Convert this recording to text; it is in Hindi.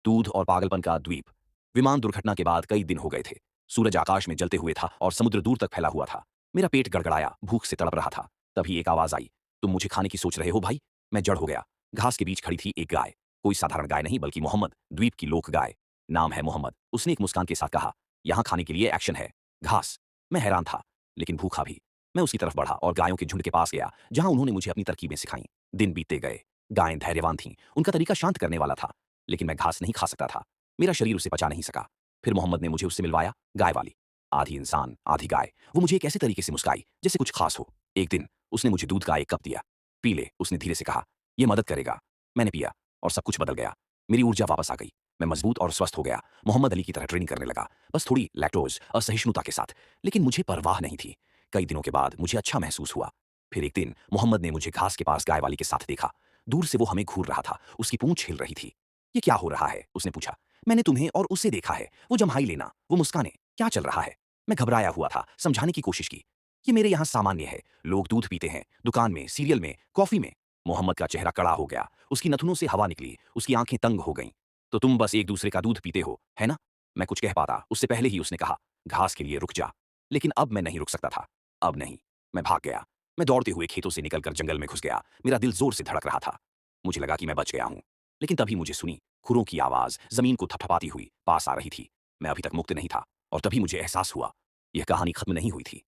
दूध और पागलपन का द्वीप। विमान दुर्घटना के बाद कई दिन हो गए थे। सूरज आकाश में जलते हुए था और समुद्र दूर तक फैला हुआ था। मेरा पेट गड़गड़ाया, भूख से तड़प रहा था। तभी एक आवाज आई, तुम मुझे खाने की सोच रहे हो भाई? मैं जड़ हो गया। घास के बीच खड़ी थी एक गाय। कोई साधारण गाय नहीं बल्कि मोहम्मद, द्वीप की लोक गाय। नाम है मोहम्मद। उसने एक मुस्कान के साथ कहा, यहाँ खाने के लिए एक्शन है। घास। मैं हैरान था, लेकिन भूखा भी। मैं उसकी तरफ बढ़ा और गायों के झुंड के पास गया, जहां उन्होंने मुझे अपनी तरकीबें सिखाईं। दिन बीतते गए। गायें धैर्यवान थीं, उनका तरीका शांत करने वाला था। लेकिन मैं घास नहीं खा सकता था। मेरा शरीर उसे पचा नहीं सका। फिर मोहम्मद ने मुझे उससे मिलवाया, गाय वाली। आधी इंसान, आधी गाय। वो मुझे एक ऐसे तरीके से मुस्काई, जैसे कुछ खास हो। एक दिन उसने मुझे दूध का एक कप दिया। पी ले, उसने धीरे से कहा, यह मदद करेगा। मैंने पिया और सब कुछ बदल गया। मेरी ऊर्जा वापस आ गई। मैं मजबूत और स्वस्थ हो गया। मोहम्मद अली की तरह ट्रेनिंग करने लगा, बस थोड़ी लैक्टोज असहिष्णुता के साथ। लेकिन मुझे परवाह नहीं थी। कई दिनों के बाद मुझे अच्छा महसूस हुआ। फिर एक दिन मोहम्मद ने मुझे घास के पास गाय वाली के साथ देखा। दूर से वो हमें घूर रहा था, उसकी पूंछ हिल रही थी। ये क्या हो रहा है? उसने पूछा। मैंने तुम्हें और उसे देखा है, वो जम्हाई लेना, वो मुस्काने। क्या चल रहा है? मैं घबराया हुआ था, समझाने की कोशिश की। ये मेरे यहाँ सामान्य है। लोग दूध पीते हैं, दुकान में, सीरियल में, कॉफी में। मोहम्मद का चेहरा कड़ा हो गया। उसकी नथुनों से हवा निकली, उसकी आंखें तंग हो गईं। तो तुम बस एक दूसरे का दूध पीते हो, है ना? मैं कुछ कह पाता उससे पहले ही उसने कहा, घास के लिए रुक जा। लेकिन अब मैं नहीं रुक सकता था। अब नहीं। मैं भाग गया। मैं दौड़ते हुए खेतों से निकलकर जंगल में घुस गया। मेरा दिल जोर से धड़क रहा था। मुझे लगा कि मैं बच गया हूं। लेकिन तभी मुझे सुनी खुरों की आवाज जमीन को थपथपाती हुई पास आ रही थी। मैं अभी तक मुक्त नहीं था और तभी मुझे एहसास हुआ, यह कहानी खत्म नहीं हुई थी।